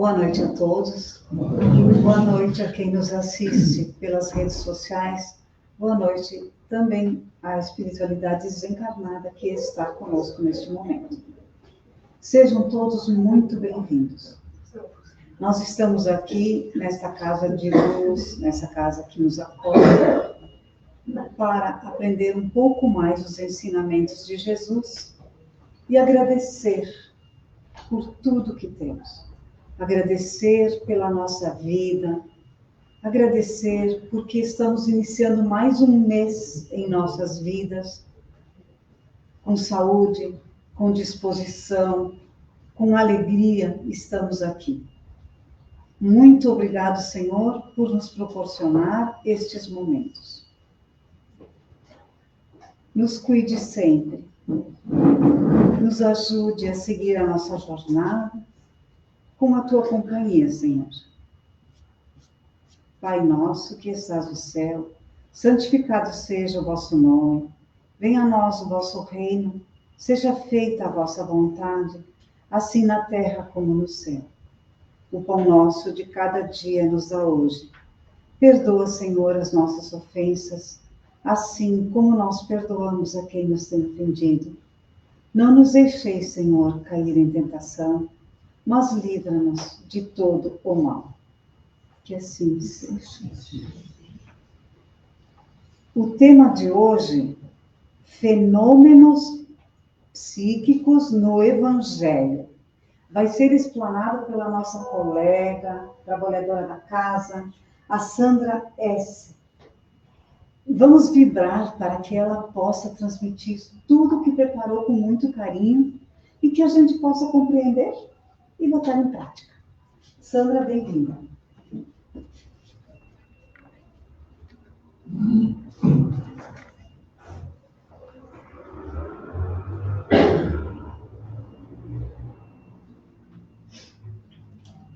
Boa noite a todos. Boa noite a quem nos assiste pelas redes sociais. Boa noite também à espiritualidade desencarnada que está conosco neste momento. Sejam todos muito bem-vindos. Nós estamos aqui nesta casa de luz, nessa casa que nos acolhe, para aprender um pouco mais os ensinamentos de Jesus e agradecer por tudo que temos. Agradecer pela nossa vida, agradecer porque estamos iniciando mais um mês em nossas vidas, com saúde, com disposição, com alegria, estamos aqui. Muito obrigado, Senhor, por nos proporcionar estes momentos. Nos cuide sempre, nos ajude a seguir a nossa jornada com a Tua companhia, Senhor. Pai nosso que estás no céu, santificado seja o vosso nome. Venha a nós o vosso reino, seja feita a vossa vontade, assim na terra como no céu. O pão nosso de cada dia nos dá hoje. Perdoa, Senhor, as nossas ofensas, assim como nós perdoamos a quem nos tem ofendido. Não nos deixeis, Senhor, cair em tentação, mas livra-nos de todo o mal. Que assim seja. O tema de hoje, fenômenos psíquicos no Evangelho, vai ser explanado pela nossa colega, trabalhadora da casa, a Sandra S. Vamos vibrar para que ela possa transmitir tudo o que preparou com muito carinho e que a gente possa compreender e botar em prática. Sandra, bem-vinda.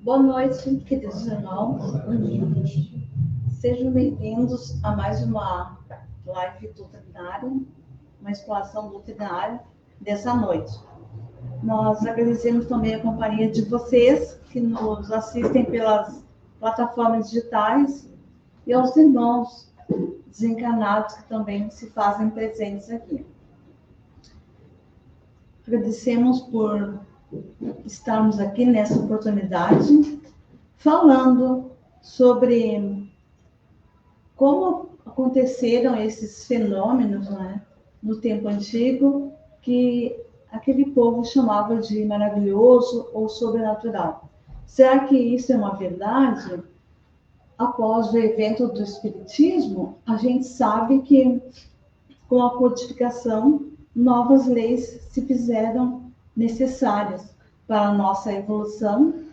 Boa noite, queridos irmãos. Sejam bem-vindos a mais uma live doutrinária, uma exploração doutrinária dessa noite. Nós agradecemos também a companhia de vocês que nos assistem pelas plataformas digitais e aos irmãos desencarnados que também se fazem presentes aqui. Agradecemos por estarmos aqui nessa oportunidade falando sobre como aconteceram esses fenômenos, né, no tempo antigo, que aquele povo chamava de maravilhoso ou sobrenatural. Será que isso é uma verdade? Após o evento do Espiritismo, a gente sabe que com a codificação, novas leis se fizeram necessárias para a nossa evolução,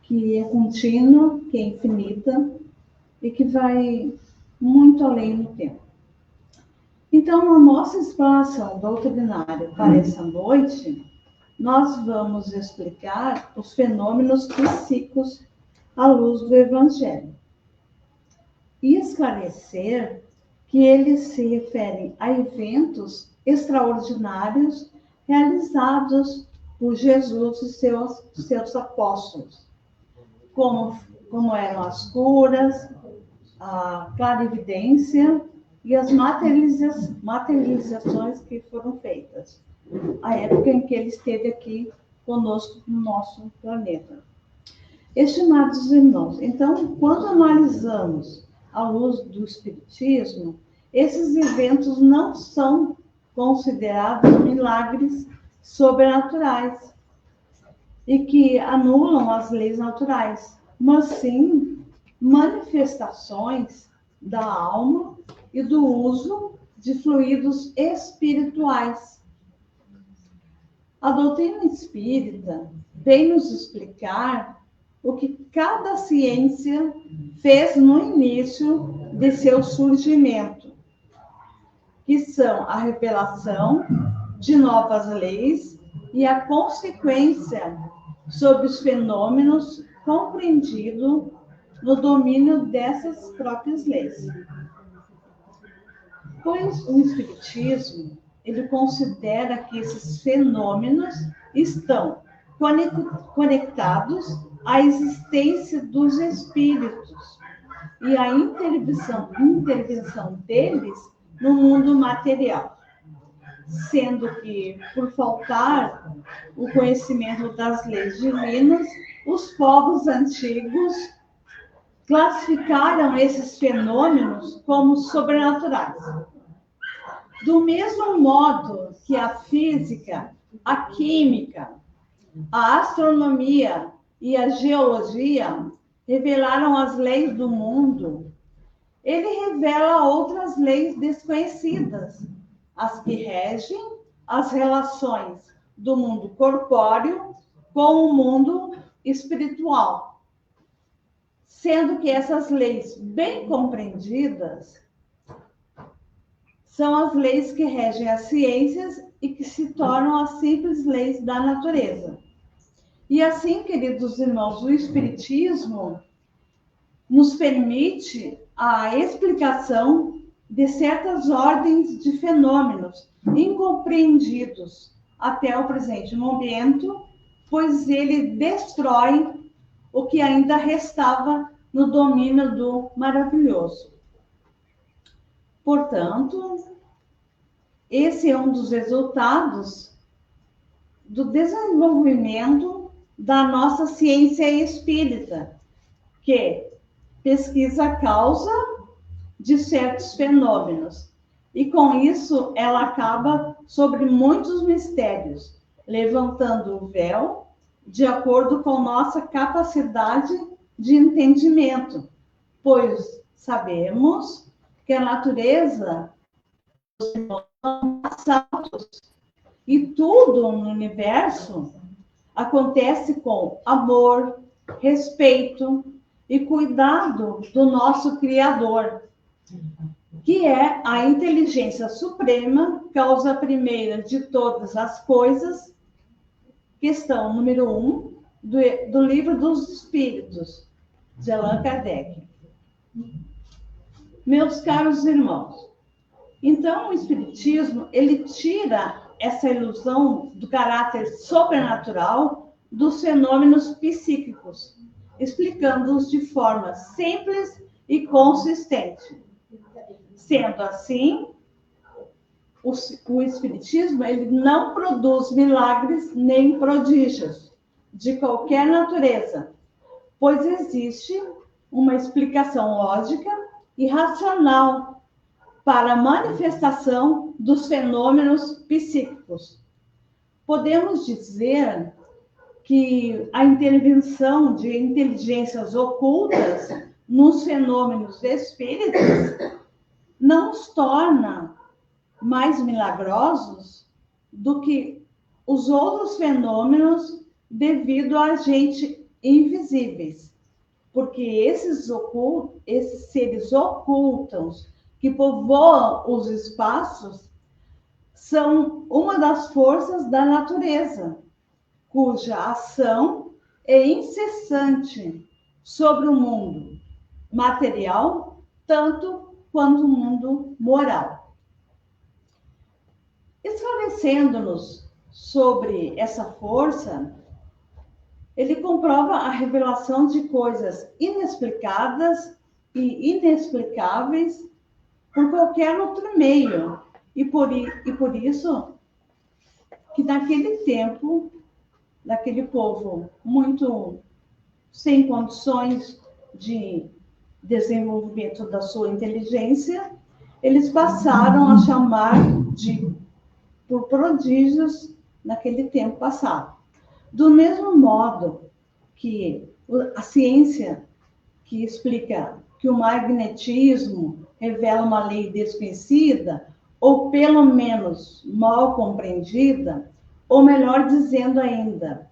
que é contínua, que é infinita e que vai muito além no tempo. Então, na nossa explanação doutrinária para essa noite, nós vamos explicar os fenômenos psíquicos à luz do Evangelho e esclarecer que eles se referem a eventos extraordinários realizados por Jesus e seus apóstolos, como eram as curas, a clarividência e as materializações que foram feitas, a época em que ele esteve aqui conosco no nosso planeta. Estimados irmãos, então, quando analisamos à luz do Espiritismo, esses eventos não são considerados milagres sobrenaturais e que anulam as leis naturais, mas sim manifestações da alma e do uso de fluidos espirituais. A doutrina espírita vem nos explicar o que cada ciência fez no início de seu surgimento, que são a revelação de novas leis e a consequência sobre os fenômenos compreendido no domínio dessas próprias leis. Pois o Espiritismo, ele considera que esses fenômenos estão conectados a existência dos espíritos e a intervenção deles no mundo material, sendo que, por faltar o conhecimento das leis divinas, os povos antigos classificaram esses fenômenos como sobrenaturais. Do mesmo modo que a física, a química, a astronomia e a geologia revelaram as leis do mundo, ele revela outras leis desconhecidas, as que regem as relações do mundo corpóreo com o mundo espiritual, sendo que essas leis bem compreendidas são as leis que regem as ciências e que se tornam as simples leis da natureza. E assim, queridos irmãos, o Espiritismo nos permite a explicação de certas ordens de fenômenos incompreendidos até o presente momento, pois ele destrói o que ainda restava no domínio do maravilhoso. Portanto, esse é um dos resultados do desenvolvimento da nossa ciência espírita, que pesquisa a causa de certos fenômenos. E com isso, ela acaba sobre muitos mistérios, levantando o véu de acordo com nossa capacidade de entendimento, pois sabemos que a natureza e tudo no universo acontece com amor, respeito e cuidado do nosso Criador, que é a inteligência suprema, causa primeira de todas as coisas, questão número 1 do Livro dos Espíritos, de Allan Kardec. Meus caros irmãos, então o Espiritismo, ele tira essa ilusão do caráter sobrenatural dos fenômenos psíquicos, explicando-os de forma simples e consistente. Sendo assim, o Espiritismo, ele não produz milagres nem prodígios de qualquer natureza, pois existe uma explicação lógica e racional para a manifestação dos fenômenos psíquicos. Podemos dizer que a intervenção de inteligências ocultas nos fenômenos espíritas não os torna mais milagrosos do que os outros fenômenos devido a agentes invisíveis, porque esses seres ocultos que povoam os espaços são uma das forças da natureza, cuja ação é incessante sobre o mundo material, tanto quanto o mundo moral. Esclarecendo-nos sobre essa força, ele comprova a revelação de coisas inexplicadas e inexplicáveis por qualquer outro meio. E por isso que naquele tempo, daquele povo muito sem condições de desenvolvimento da sua inteligência, eles passaram a chamar por prodígios naquele tempo passado. Do mesmo modo que a ciência que explica que o magnetismo revela uma lei desconhecida, ou pelo menos mal compreendida, ou melhor dizendo ainda,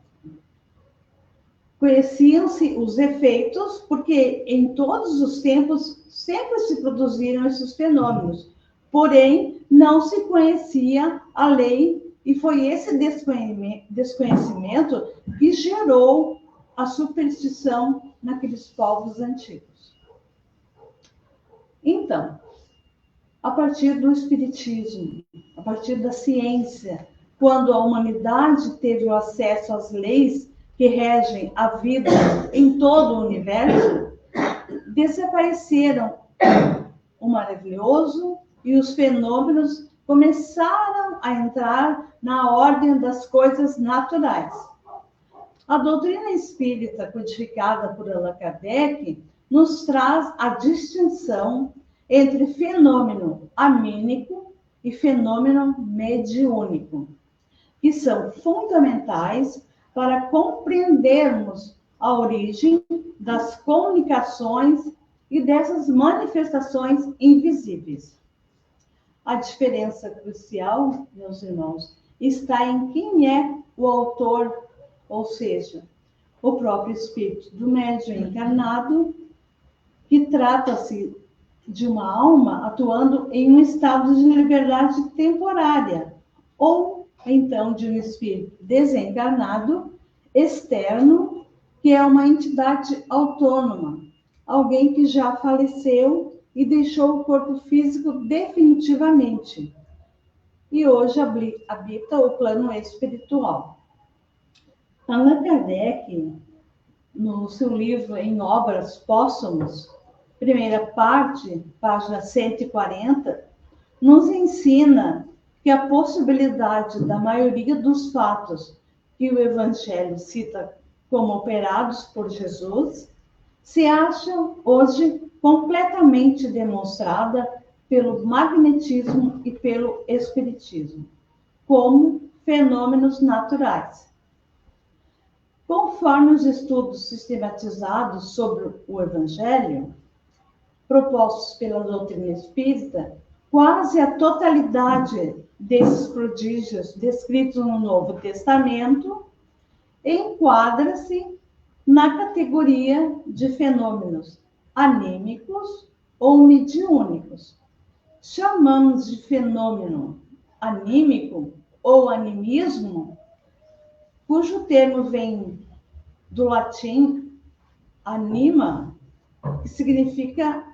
conheciam-se os efeitos, porque em todos os tempos sempre se produziram esses fenômenos, porém não se conhecia a lei, e foi esse desconhecimento que gerou a superstição naqueles povos antigos. Então, a partir do Espiritismo, a partir da ciência, quando a humanidade teve o acesso às leis que regem a vida em todo o universo, desapareceram o maravilhoso e os fenômenos começaram a entrar na ordem das coisas naturais. A doutrina espírita codificada por Allan Kardec nos traz a distinção entre fenômeno anímico e fenômeno mediúnico, que são fundamentais para compreendermos a origem das comunicações e dessas manifestações invisíveis. A diferença crucial, meus irmãos, está em quem é o autor, ou seja, o próprio espírito do médium encarnado, que trata-se de uma alma atuando em um estado de liberdade temporária, ou então de um espírito desencarnado, externo, que é uma entidade autônoma, alguém que já faleceu e deixou o corpo físico definitivamente, e hoje habita o plano espiritual. Allan Kardec, no seu livro Em Obras Póstumas, primeira parte, página 140, nos ensina que a possibilidade da maioria dos fatos que o Evangelho cita como operados por Jesus se acha hoje completamente demonstrada pelo magnetismo e pelo espiritismo, como fenômenos naturais. Conforme os estudos sistematizados sobre o Evangelho, propostos pela doutrina espírita, quase a totalidade desses prodígios descritos no Novo Testamento enquadra-se na categoria de fenômenos anímicos ou mediúnicos. Chamamos de fenômeno anímico ou animismo, cujo termo vem do latim anima, que significa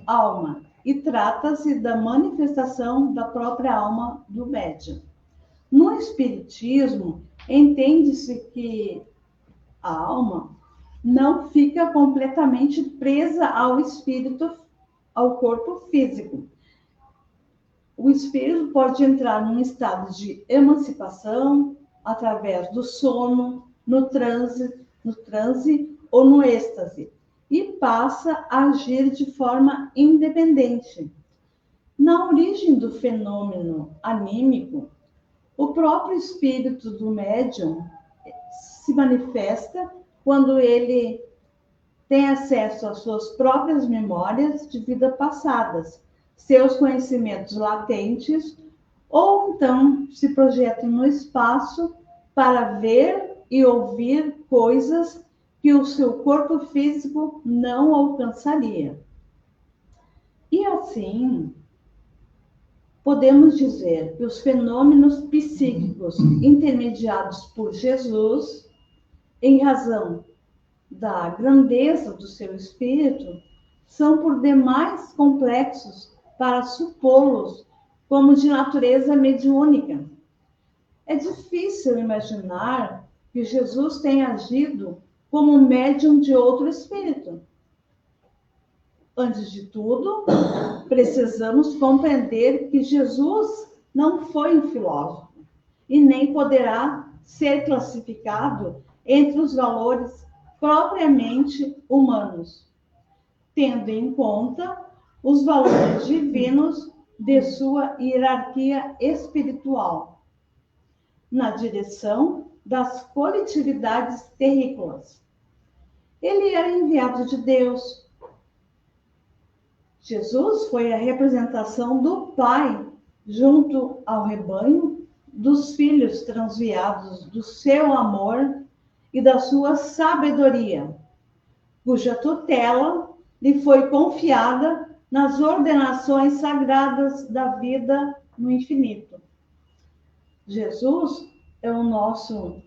alma, e trata-se da manifestação da própria alma do médium. No Espiritismo, entende-se que a alma não fica completamente presa ao espírito, ao corpo físico. O espírito pode entrar num estado de emancipação através do sono, no transe ou no êxtase, e passa a agir de forma independente. Na origem do fenômeno anímico, o próprio espírito do médium se manifesta quando ele tem acesso às suas próprias memórias de vida passadas, seus conhecimentos latentes, ou então se projeta no espaço para ver e ouvir coisas que o seu corpo físico não alcançaria. E assim, podemos dizer que os fenômenos psíquicos intermediados por Jesus, em razão da grandeza do seu espírito, são por demais complexos para supô-los como de natureza mediúnica. É difícil imaginar que Jesus tenha agido como médium de outro espírito. Antes de tudo, precisamos compreender que Jesus não foi um filósofo e nem poderá ser classificado entre os valores propriamente humanos, tendo em conta os valores divinos de sua hierarquia espiritual, na direção das coletividades terrícolas. Ele era enviado de Deus. Jesus foi a representação do Pai junto ao rebanho dos filhos transviados do seu amor e da sua sabedoria, cuja tutela lhe foi confiada nas ordenações sagradas da vida no infinito. Jesus é o nosso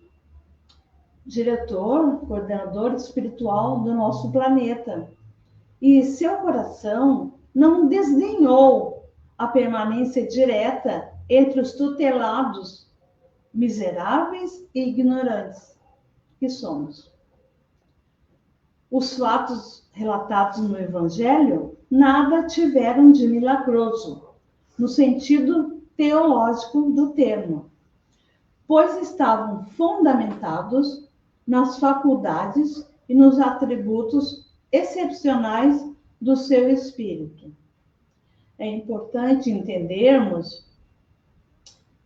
diretor, coordenador espiritual do nosso planeta. E seu coração não desdenhou a permanência direta entre os tutelados, miseráveis e ignorantes. que somos. Os fatos relatados no Evangelho nada tiveram de milagroso, no sentido teológico do termo, pois estavam fundamentados nas faculdades e nos atributos excepcionais do seu espírito. É importante entendermos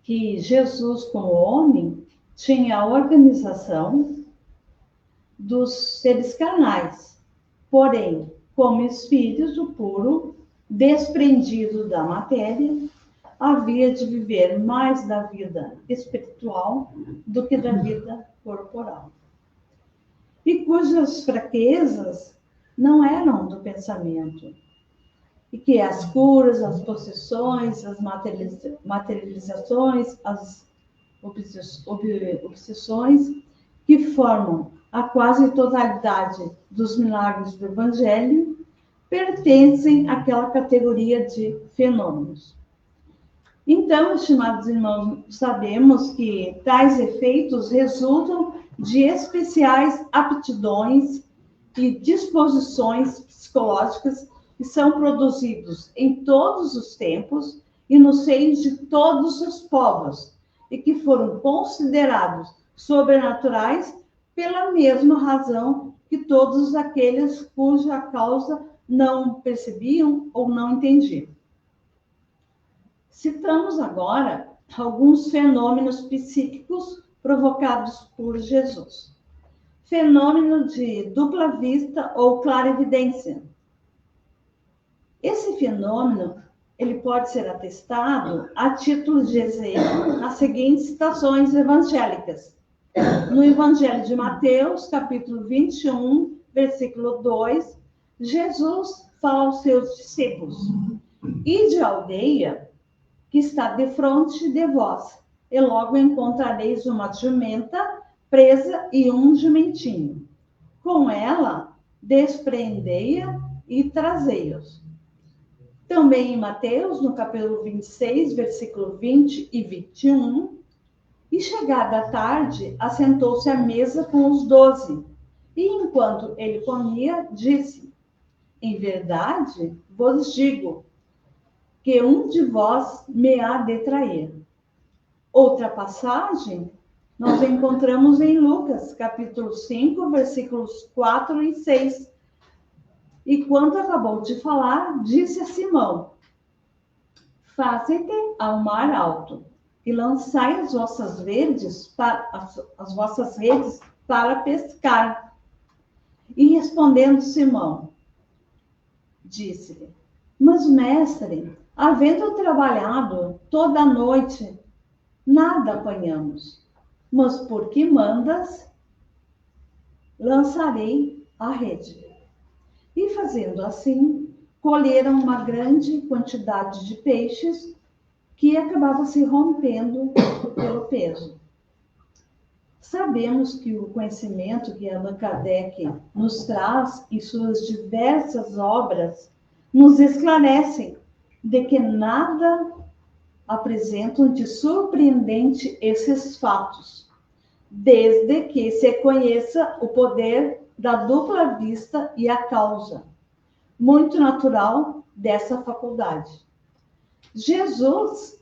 que Jesus, como homem, tinha a organização dos seres carnais, porém, como espírito puro, desprendido da matéria, havia de viver mais da vida espiritual do que da vida corporal, e cujas fraquezas não eram do pensamento, e que as curas, as possessões, as materializações, as obsessões que formam a quase totalidade dos milagres do Evangelho pertencem àquela categoria de fenômenos. Então, estimados irmãos, sabemos que tais efeitos resultam de especiais aptidões e disposições psicológicas que são produzidos em todos os tempos e no seio de todos os povos, e que foram considerados sobrenaturais pela mesma razão que todos aqueles cuja causa não percebiam ou não entendiam. Citamos agora alguns fenômenos psíquicos provocados por Jesus. Fenômeno de dupla vista ou clarividência. Esse fenômeno ele pode ser atestado a título de exemplo nas seguintes citações evangélicas. No Evangelho de Mateus, capítulo 21, versículo 2, Jesus fala aos seus discípulos: "Ide à aldeia que está defronte de vós, e logo encontrareis uma jumenta presa e um jumentinho. Com ela, despreendei-a e trazei-os." Também em Mateus, no capítulo 26, versículo 20 e 21, "E chegada a tarde, assentou-se à mesa com os 12, e enquanto ele comia, disse: Em verdade vos digo que um de vós me há de trair." Outra passagem nós encontramos em Lucas, capítulo 5, versículos 4 e 6. "E quando acabou de falar, disse a Simão: Faze-te ao mar alto e lançai as vossas redes para pescar. E respondendo Simão, disse-lhe: Mas, mestre, havendo trabalhado toda a noite, nada apanhamos. Mas por que mandas, lançarei a rede. E fazendo assim, colheram uma grande quantidade de peixes que acabava se rompendo pelo peso. Sabemos que o conhecimento que Allan Kardec nos traz em suas diversas obras nos esclarecem de que nada apresentam de surpreendente esses fatos, desde que se conheça o poder da dupla vista e a causa, muito natural dessa faculdade. Jesus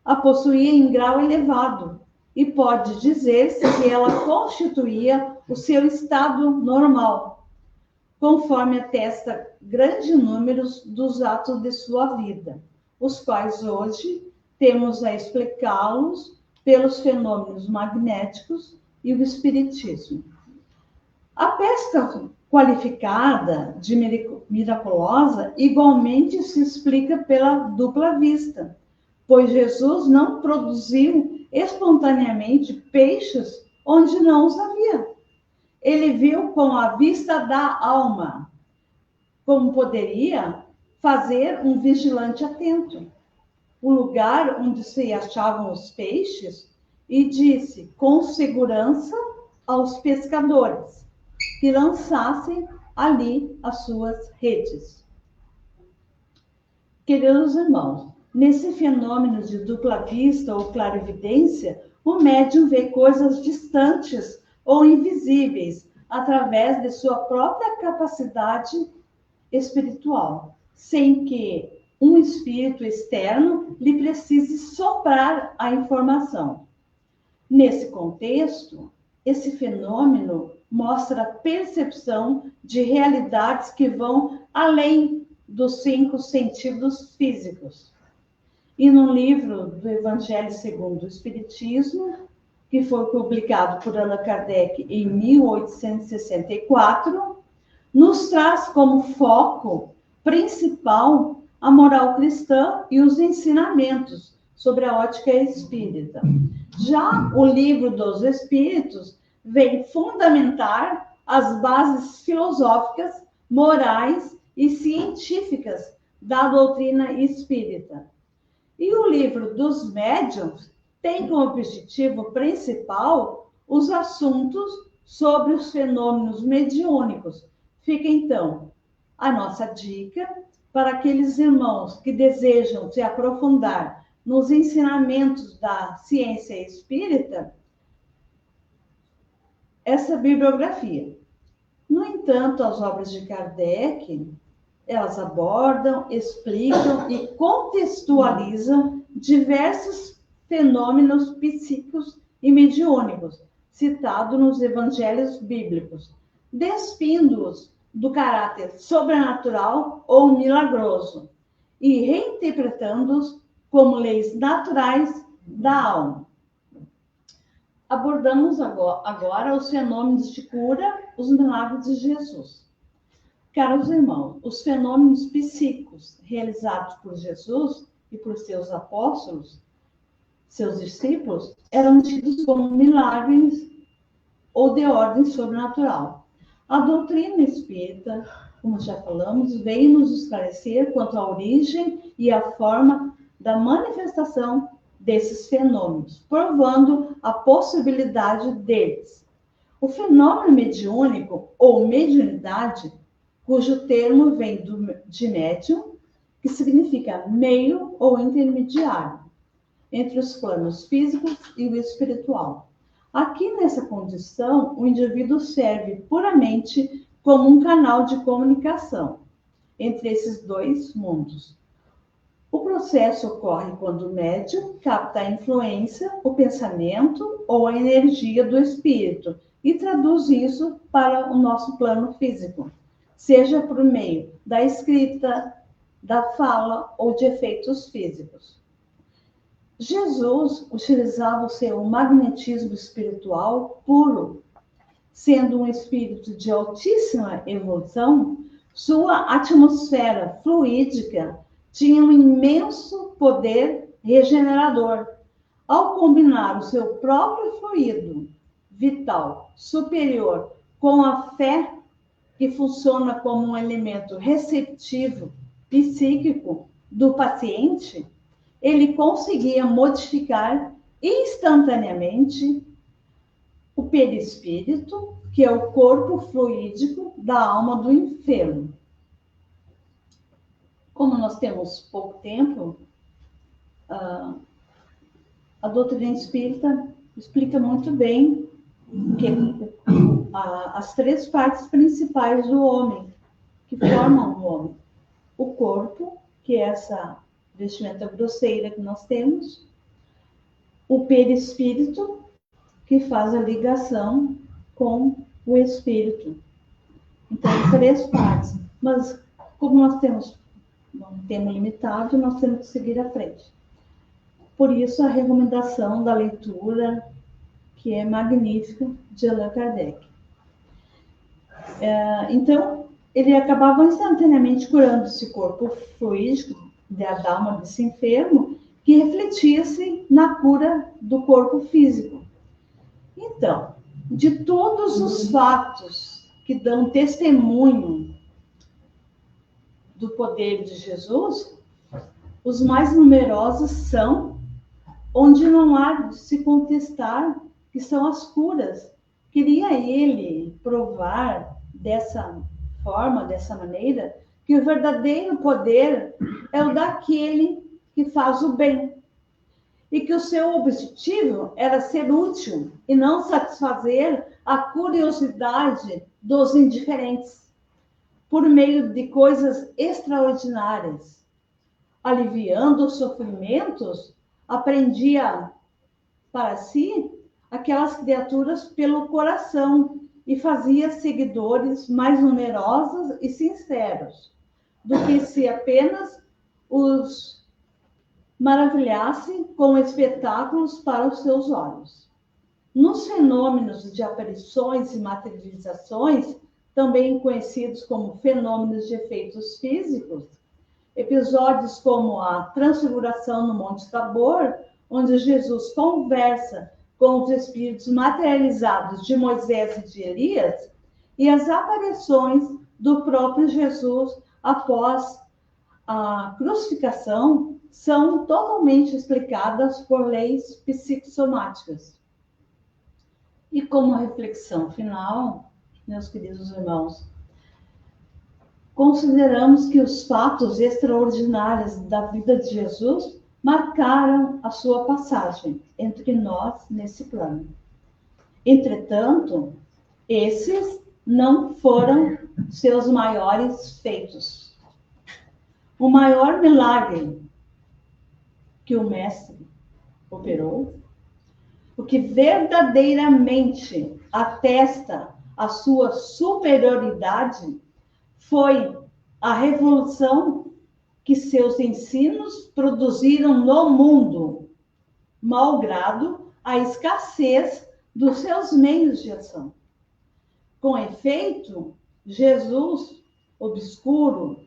a possuía em grau elevado e pode dizer-se que ela constituía o seu estado normal, conforme atesta grande número dos atos de sua vida, os quais hoje temos a explicá-los pelos fenômenos magnéticos e o espiritismo. A pesca qualificada de miraculosa igualmente se explica pela dupla vista, pois Jesus não produziu espontaneamente peixes onde não os havia. Ele viu com a vista da alma, como poderia fazer um vigilante atento, o lugar onde se achavam os peixes, e disse com segurança aos pescadores que lançassem ali as suas redes. Queridos irmãos, nesse fenômeno de dupla vista ou clarividência, o médium vê coisas distantes ou invisíveis, através de sua própria capacidade espiritual, sem que um espírito externo lhe precise soprar a informação. Nesse contexto, esse fenômeno mostra a percepção de realidades que vão além dos 5 sentidos físicos. E no livro do Evangelho segundo o Espiritismo, que foi publicado por Allan Kardec em 1864, nos traz como foco principal a moral cristã e os ensinamentos sobre a ótica espírita. Já o Livro dos Espíritos vem fundamentar as bases filosóficas, morais e científicas da doutrina espírita. E o Livro dos Médiuns tem como objetivo principal os assuntos sobre os fenômenos mediúnicos. Fica, então, a nossa dica para aqueles irmãos que desejam se aprofundar nos ensinamentos da ciência espírita, essa bibliografia. No entanto, as obras de Kardec, elas abordam, explicam e contextualizam diversos fenômenos psíquicos e mediúnicos, citados nos evangelhos bíblicos, despindo-os do caráter sobrenatural ou milagroso e reinterpretando-os como leis naturais da alma. Abordamos agora os fenômenos de cura, os milagres de Jesus. Caros irmãos, os fenômenos psíquicos realizados por Jesus e por seus apóstolos, seus discípulos, eram tidos como milagres ou de ordem sobrenatural. A doutrina espírita, como já falamos, veio nos esclarecer quanto à origem e à forma da manifestação desses fenômenos, provando a possibilidade deles. O fenômeno mediúnico ou mediunidade, cujo termo vem de médium, que significa meio ou intermediário, entre os planos físicos e o espiritual. Aqui, nessa condição, o indivíduo serve puramente como um canal de comunicação entre esses dois mundos. O processo ocorre quando o médium capta a influência, o pensamento ou a energia do espírito e traduz isso para o nosso plano físico, seja por meio da escrita, da fala ou de efeitos físicos. Jesus utilizava o seu magnetismo espiritual puro. Sendo um espírito de altíssima evolução, sua atmosfera fluídica tinha um imenso poder regenerador. Ao combinar o seu próprio fluido vital superior com a fé, que funciona como um elemento receptivo psíquico do paciente, ele conseguia modificar instantaneamente o perispírito, que é o corpo fluídico da alma do enfermo. Como nós temos pouco tempo, a doutrina espírita explica muito bem as 3 partes principais do homem, que formam o homem. O corpo, que é essa vestimenta grosseira que nós temos, o perispírito, que faz a ligação com o espírito. Então, 3 partes. Mas, como nós temos um tempo limitado, nós temos que seguir à frente. Por isso, a recomendação da leitura, que é magnífica, de Allan Kardec. Então, ele acabava instantaneamente curando esse corpo fluídico da alma desse enfermo, que refletia-se na cura do corpo físico. Então, de todos os fatos que dão testemunho do poder de Jesus, os mais numerosos são onde não há de se contestar, que são as curas. Queria ele provar dessa forma, dessa maneira, que o verdadeiro poder é o daquele que faz o bem. e que o seu objetivo era ser útil e não satisfazer a curiosidade dos indiferentes, por meio de coisas extraordinárias. Aliviando os sofrimentos, aprendia para si aquelas criaturas pelo coração e fazia seguidores mais numerosos e sinceros do que se apenas os maravilhasse com espetáculos para os seus olhos. Nos fenômenos de aparições e materializações, também conhecidos como fenômenos de efeitos físicos, episódios como a transfiguração no Monte Tabor, onde Jesus conversa com os espíritos materializados de Moisés e de Elias, e as aparições do próprio Jesus após a crucificação, são totalmente explicadas por leis psicossomáticas. E como reflexão final, meus queridos irmãos, consideramos que os fatos extraordinários da vida de Jesus marcaram a sua passagem entre nós nesse plano. Entretanto, esses não foram seus maiores feitos. O maior milagre que o Mestre operou, o que verdadeiramente atesta a sua superioridade, foi a revolução que seus ensinos produziram no mundo, malgrado a escassez dos seus meios de ação. Com efeito, Jesus, obscuro,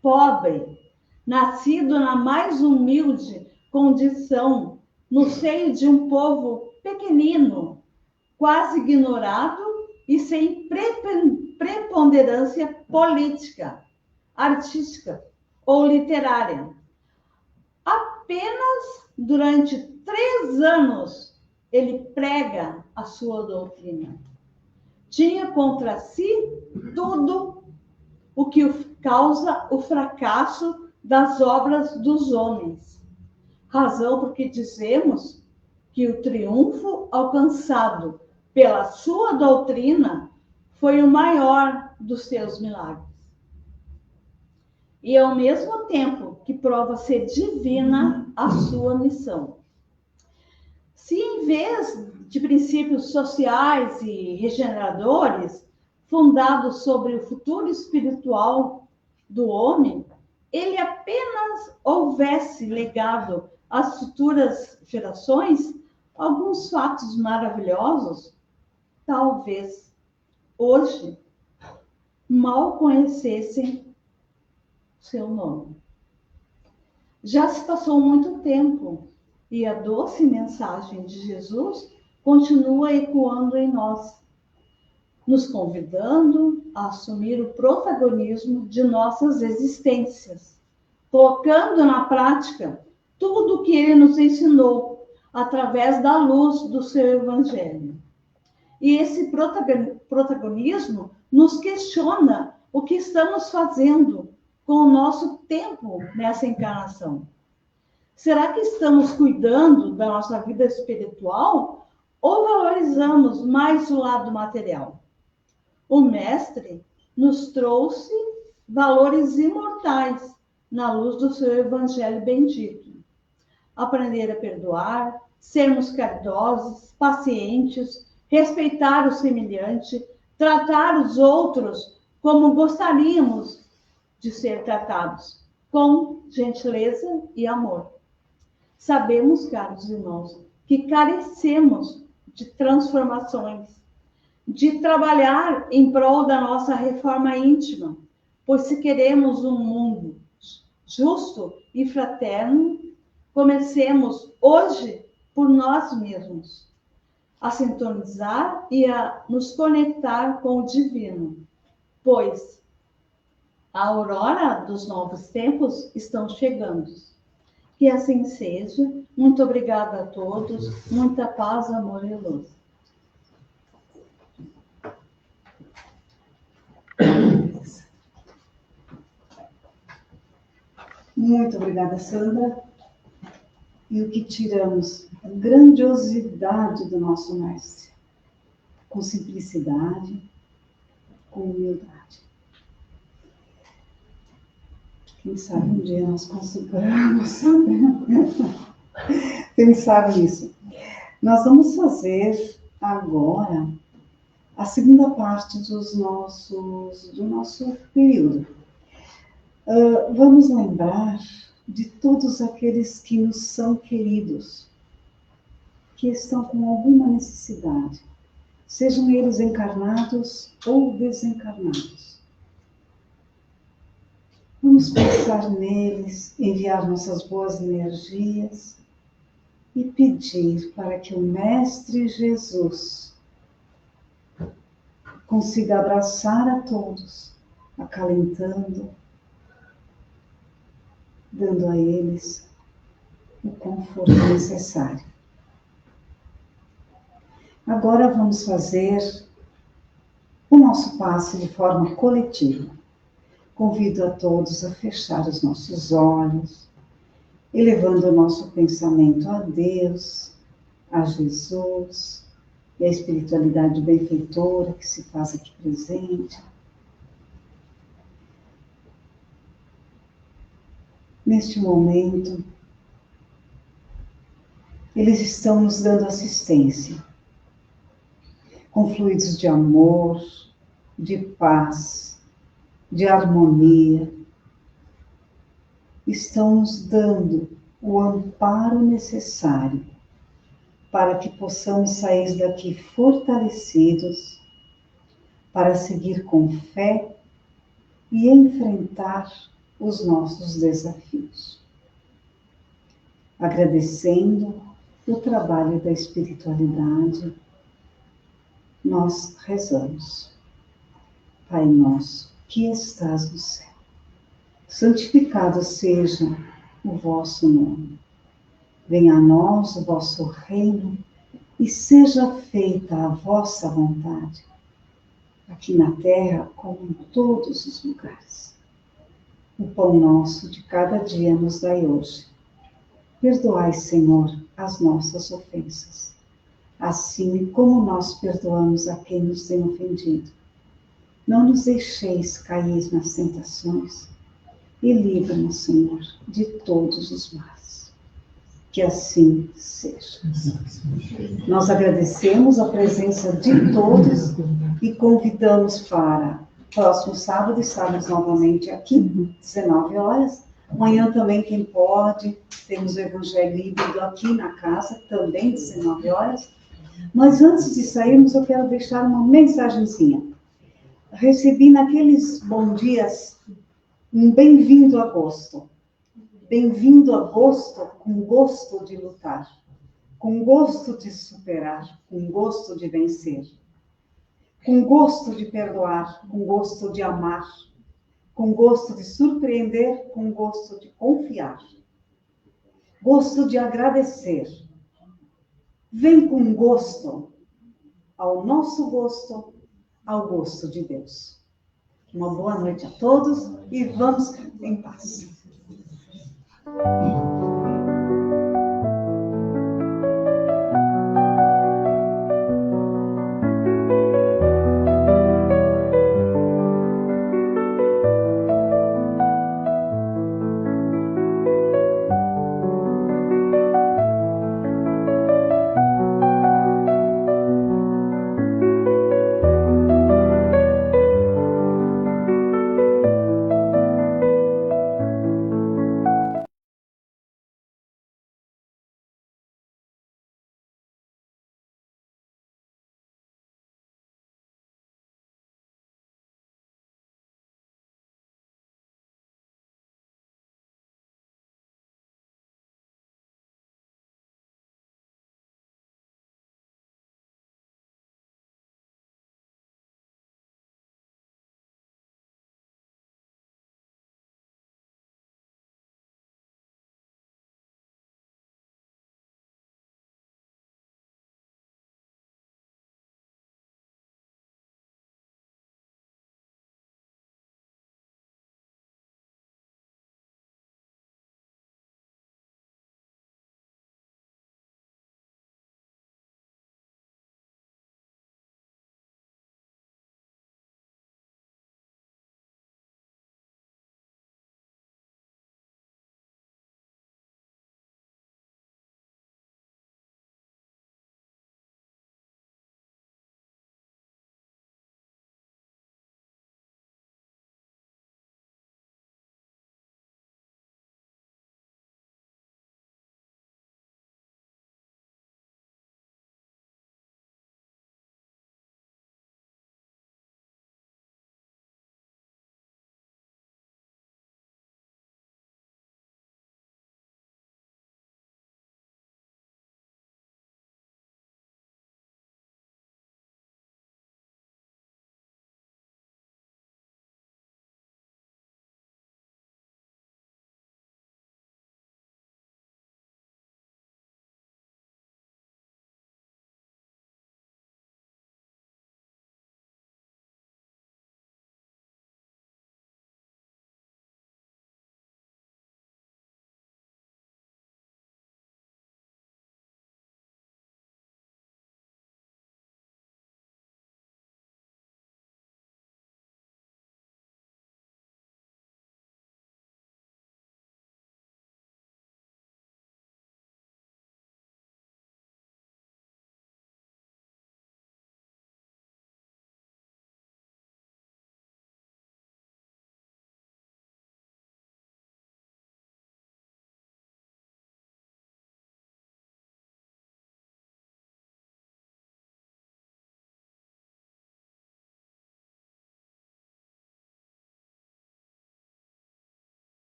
pobre, nascido na mais humilde condição, no seio de um povo pequenino, quase ignorado e sem preponderância política, artística ou literária. Apenas durante 3 anos ele prega a sua doutrina. Tinha contra si tudo o que causa o fracasso das obras dos homens. Razão porque dizemos que o triunfo alcançado pela sua doutrina foi o maior dos seus milagres. E ao mesmo tempo que prova ser divina a sua missão. Se em vez de princípios sociais e regeneradores, fundados sobre o futuro espiritual do homem, ele apenas houvesse legado às futuras gerações alguns fatos maravilhosos, talvez hoje mal conhecessem seu nome. Já se passou muito tempo e a doce mensagem de Jesus continua ecoando em nós, nos convidando a assumir o protagonismo de nossas existências, colocando na prática tudo o que ele nos ensinou através da luz do seu Evangelho. E esse protagonismo nos questiona o que estamos fazendo com o nosso tempo nessa encarnação. Será que estamos cuidando da nossa vida espiritual ou valorizamos mais o lado material? O Mestre nos trouxe valores imortais na luz do seu Evangelho bendito. Aprender a perdoar, sermos caridosos, pacientes, respeitar o semelhante, tratar os outros como gostaríamos de ser tratados, com gentileza e amor. Sabemos, caros irmãos, que carecemos de transformações, de trabalhar em prol da nossa reforma íntima, pois se queremos um mundo justo e fraterno, comecemos hoje por nós mesmos, a sintonizar e a nos conectar com o divino, pois a aurora dos novos tempos estão chegando. Que assim seja. Muito obrigada a todos. Muita paz, amor e luz. Muito obrigada, Sandra. e o que tiramos, a grandiosidade do nosso Mestre, com simplicidade, com humildade. Quem sabe um dia nós consigamos pensar nisso. Nós vamos fazer agora a segunda parte do nosso período. Vamos lembrar de todos aqueles que nos são queridos, que estão com alguma necessidade, sejam eles encarnados ou desencarnados. Vamos pensar neles, enviar nossas boas energias e pedir para que o Mestre Jesus consiga abraçar a todos, acalentando, dando a eles o conforto necessário. Agora vamos fazer o nosso passe de forma coletiva. Convido a todos a fechar os nossos olhos, elevando o nosso pensamento a Deus, a Jesus e a espiritualidade benfeitora que se faz aqui presente. Neste momento, eles estão nos dando assistência, com fluidos de amor, de paz, de harmonia, estão nos dando o amparo necessário para que possamos sair daqui fortalecidos, para seguir com fé e enfrentar os nossos desafios. Agradecendo o trabalho da espiritualidade, nós rezamos. Pai nosso, que estás no céu, santificado seja o vosso nome. Venha a nós o vosso reino e seja feita a vossa vontade, aqui na terra como em todos os lugares. O pão nosso de cada dia nos dai hoje. Perdoai, Senhor, as nossas ofensas, assim como nós perdoamos a quem nos tem ofendido. Não nos deixeis cair nas tentações e livra-nos, Senhor, de todos os males. Que assim seja. Nós agradecemos a presença de todos e convidamos para próximo sábado, estamos novamente aqui, 19 horas. Amanhã também, quem pode, temos o Evangelho híbrido aqui na casa, também 19 horas. Mas antes de sairmos, eu quero deixar uma mensagenzinha. Recebi naqueles bons dias um bem-vindo a agosto. Bem-vindo a agosto com gosto de lutar, com gosto de superar, com gosto de vencer, com gosto de perdoar, com gosto de amar, com gosto de surpreender, com gosto de confiar, gosto de agradecer. Vem com gosto ao nosso gosto, ao gosto de Deus. Uma boa noite a todos e vamos em paz.